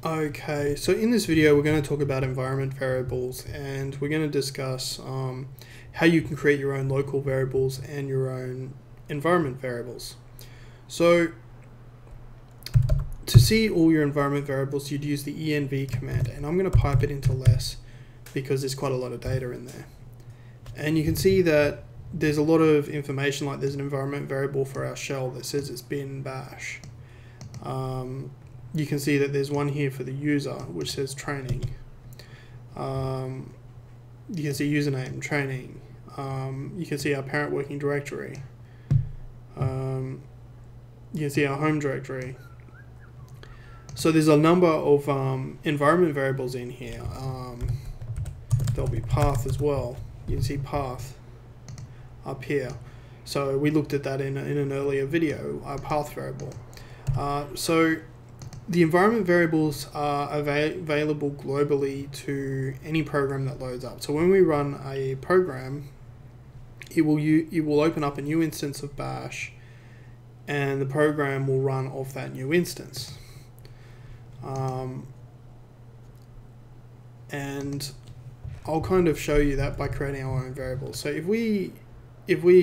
Okay, so in this video we're going to talk about environment variables, and we're going to discuss how you can create your own local variables and your own environment variables. So to see all your environment variables, you'd use the env command, and I'm going to pipe it into less because there's quite a lot of data in there. And you can see that there's a lot of information, like there's an environment variable for our shell that says it's bin bash. You can see that there's one here for the user which says training. You can see username, training. You can see our parent working directory. You can see our home directory. So there's a number of environment variables in here. There'll be path as well. You can see path up here. So we looked at that in an earlier video, our path variable. So the environment variables are available globally to any program that loads up. So when we run a program, it will open up a new instance of bash, and the program will run off that new instance. And I'll kind of show you that by creating our own variable. So if we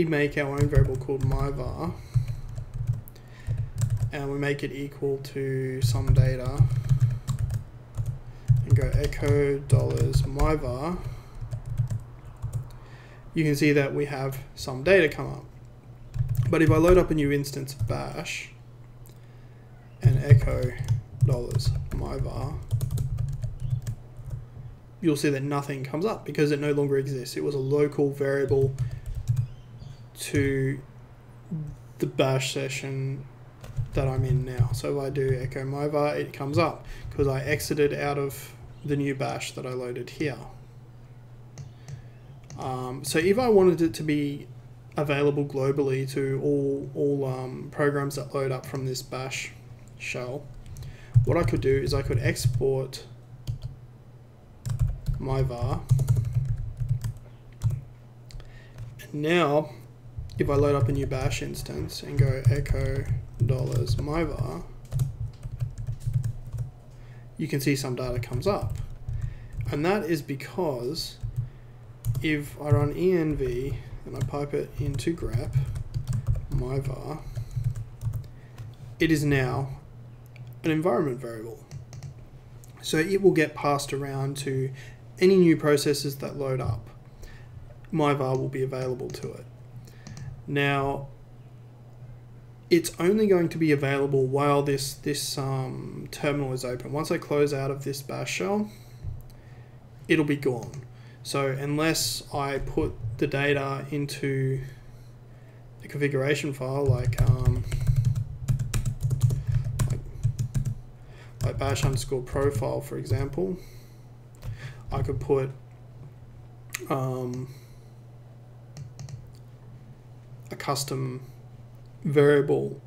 make our own variable called myvar, and we make it equal to some data, and go echo $myvar, you can see that we have some data come up. But if I load up a new instance of bash and echo $myvar, you'll see that nothing comes up because it no longer exists. It was a local variable to the bash session that I'm in now. So if I do echo myvar, it comes up because I exited out of the new bash that I loaded here. So if I wanted it to be available globally to all programs that load up from this bash shell, what I could do is I could export myvar, and now if I load up a new bash instance and go echo $myvar, you can see some data comes up. And that is because if I run env and I pipe it into grep myvar, it is now an environment variable. So it will get passed around to any new processes that load up. Myvar will be available to it. Now, it's only going to be available while this terminal is open. Once I close out of this bash shell, it'll be gone. So unless I put the data into a configuration file like bash_profile, for example, I could put a custom variable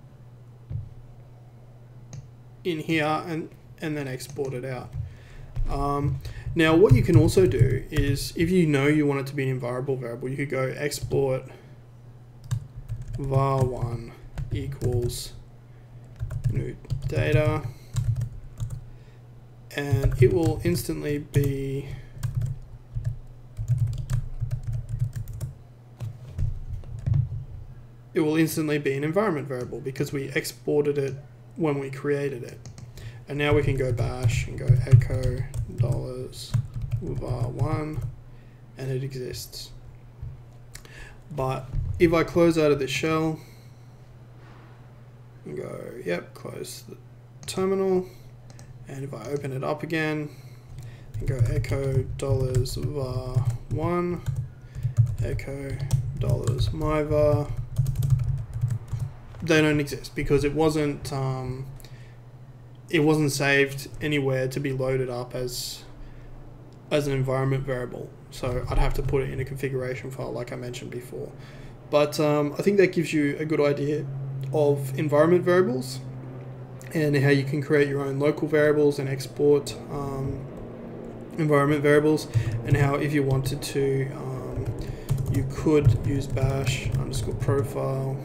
in here and then export it out. Now what you can also do is, if you know you want it to be an environable variable, you could go export var1 equals new data, and it will instantly be an environment variable because we exported it when we created it. And now we can go bash and go echo $var1, and it exists. But if I close out of the shell and go, yep, close the terminal, and if I open it up again and go echo $var1, echo $myvar, they don't exist because it wasn't saved anywhere to be loaded up as an environment variable. So I'd have to put it in a configuration file like I mentioned before. But I think that gives you a good idea of environment variables and how you can create your own local variables and export environment variables, and how if you wanted to you could use bash_profile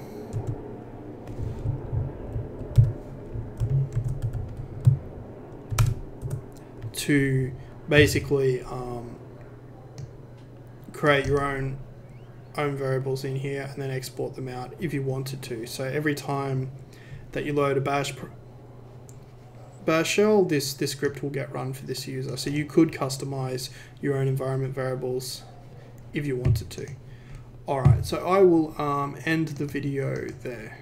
to basically create your own variables in here and then export them out if you wanted to. So every time that you load a bash shell, this script will get run for this user. So you could customize your own environment variables if you wanted to. Alright, so I will end the video there.